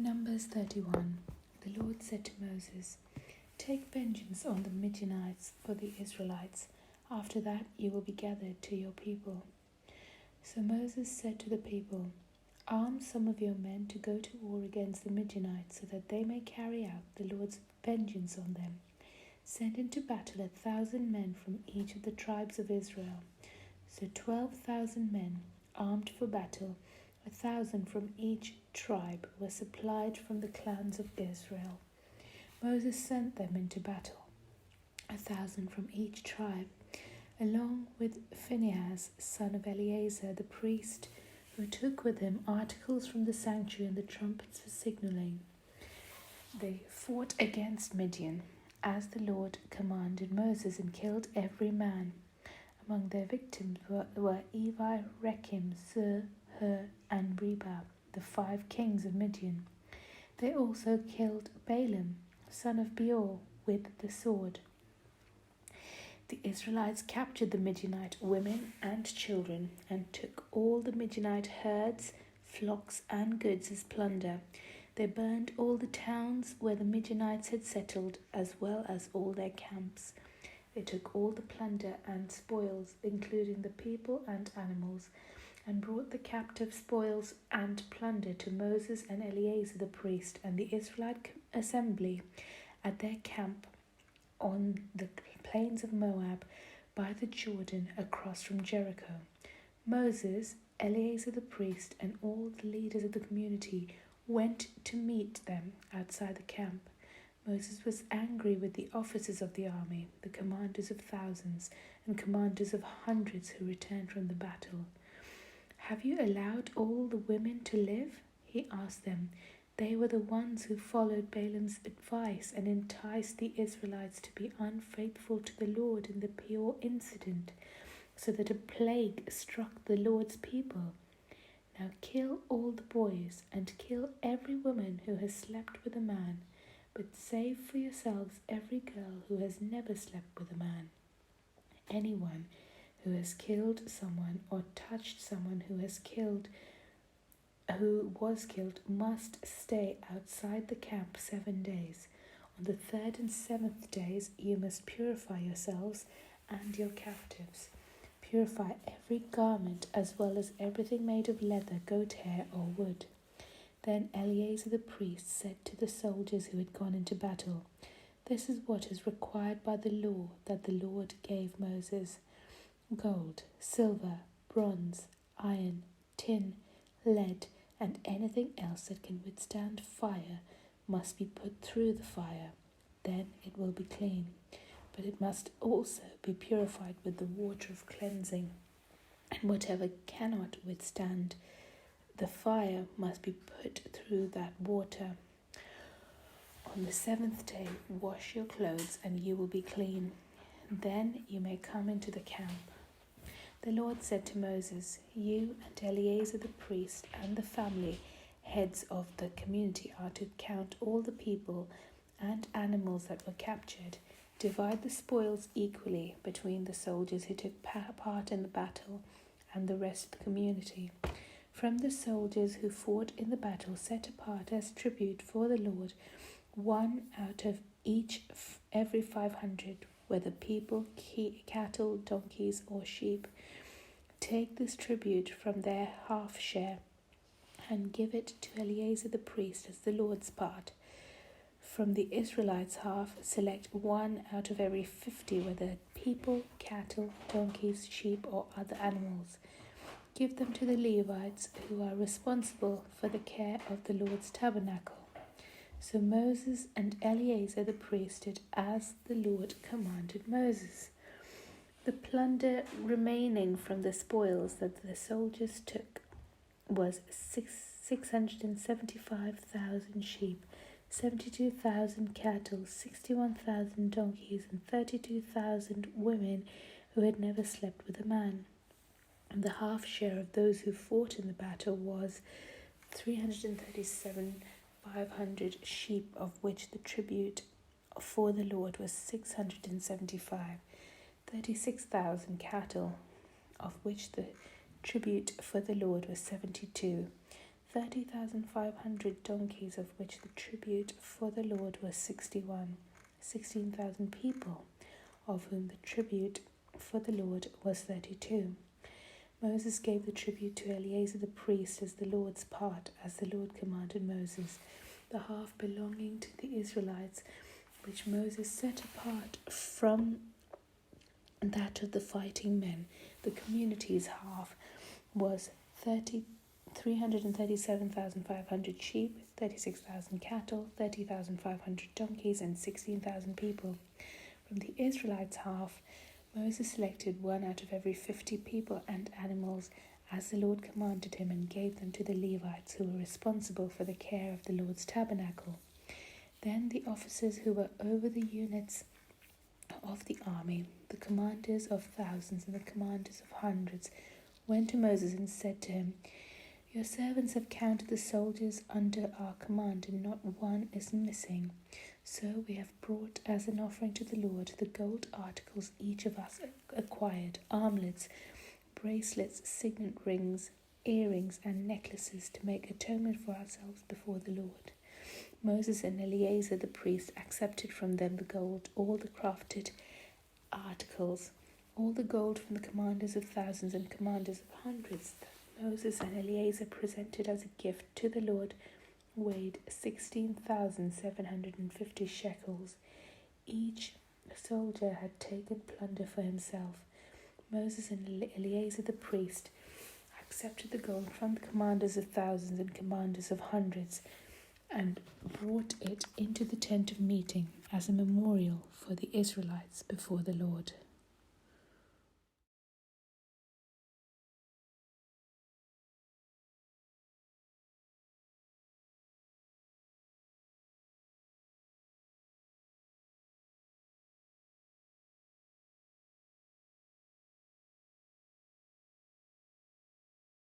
Numbers 31. The Lord said to Moses, "Take vengeance on the Midianites for the Israelites. After that you will be gathered to your people." So Moses said to the people, "Arm some of your men to go to war against the Midianites, so that they may carry out the Lord's vengeance on them. Send into battle 1,000 men from each of the tribes of Israel." So 12,000 men, armed for battle, 1,000 from each tribe, were supplied from the clans of Israel. Moses sent them into battle, 1,000 from each tribe, along with Phinehas, son of Eleazar the priest, who took with him articles from the sanctuary and the trumpets for signaling. They fought against Midian, as the Lord commanded Moses, and killed every man. Among their victims were Evi, Rekem, Zur, Hur, and Reba, the 5 kings of Midian. They also killed Balaam, son of Beor, with the sword. The Israelites captured the Midianite women and children, and took all the Midianite herds, flocks, and goods as plunder. They burned all the towns where the Midianites had settled, as well as all their camps. They took all the plunder and spoils, including the people and animals, and brought the captive spoils and plunder to Moses and Eleazar the priest and the Israelite assembly at their camp on the plains of Moab by the Jordan across from Jericho. Moses, Eleazar the priest, and all the leaders of the community went to meet them outside the camp. Moses was angry with the officers of the army, the commanders of thousands and commanders of hundreds who returned from the battle. "Have you allowed all the women to live?" he asked them. They were the ones who followed Balaam's advice and enticed the Israelites to be unfaithful to the Lord in the Peor incident, so that a plague struck the Lord's people. Now kill all the boys and kill every woman who has slept with a man, but save for yourselves every girl who has never slept with a man. Anyone who has killed someone or touched someone who was killed must stay outside the camp 7 days. On the 3rd and 7th days you must purify yourselves and your captives. Purify every garment as well as everything made of leather, goat hair, or wood. Then Eleazar the priest said to the soldiers who had gone into battle, "This is what is required by the law that the Lord gave Moses. Gold, silver, bronze, iron, tin, lead, and anything else that can withstand fire must be put through the fire. Then it will be clean, but it must also be purified with the water of cleansing. And whatever cannot withstand the fire must be put through that water. On the 7th day, wash your clothes, and you will be clean. Then you may come into the camp." The Lord said to Moses, "You and Eleazar the priest and the family heads of the community are to count all the people and animals that were captured. Divide the spoils equally between the soldiers who took part in the battle and the rest of the community. From the soldiers who fought in the battle, set apart as tribute for the Lord 1 out of every 500, whether people, cattle, donkeys, or sheep. Take this tribute from their half share and give it to Eleazar the priest as the Lord's part. From the Israelites' half, select 1 out of every 50, whether people, cattle, donkeys, sheep, or other animals. Give them to the Levites, who are responsible for the care of the Lord's tabernacle." So Moses and Eleazar the priest did as the Lord commanded Moses. The plunder remaining from the spoils that the soldiers took was 675,000 sheep, 72,000 cattle, 61,000 donkeys, and 32,000 women who had never slept with a man. And the half share of those who fought in the battle was 337,500 sheep, of which the tribute for the Lord was 675, 36,000 cattle, of which the tribute for the Lord was 72, 30,500 donkeys, of which the tribute for the Lord was 61, 16,000 people, of whom the tribute for the Lord was 32. Moses gave the tribute to Eleazar the priest as the Lord's part, as the Lord commanded Moses, the half belonging to the Israelites, which Moses set apart from that of the fighting men. The community's half was 337,500 sheep, 36,000 cattle, 30,500 donkeys, and 16,000 people. From the Israelites' half, Moses selected one out of every 50 people and animals, as the Lord commanded him, and gave them to the Levites, who were responsible for the care of the Lord's tabernacle. Then the officers who were over the units of the army, the commanders of thousands and the commanders of hundreds, went to Moses and said to him, "Your servants have counted the soldiers under our command, and not one is missing. So we have brought as an offering to the Lord the gold articles each of us acquired, armlets, bracelets, signet rings, earrings, and necklaces, to make atonement for ourselves before the Lord." Moses and Eleazar the priest accepted from them the gold, all the crafted articles, all the gold from the commanders of thousands and commanders of hundreds, that Moses and Eleazar presented as a gift to the Lord, weighed 16,750 shekels. Each soldier had taken plunder for himself. Moses and Eleazar the priest accepted the gold from the commanders of thousands and commanders of hundreds, and brought it into the tent of meeting as a memorial for the Israelites before the Lord.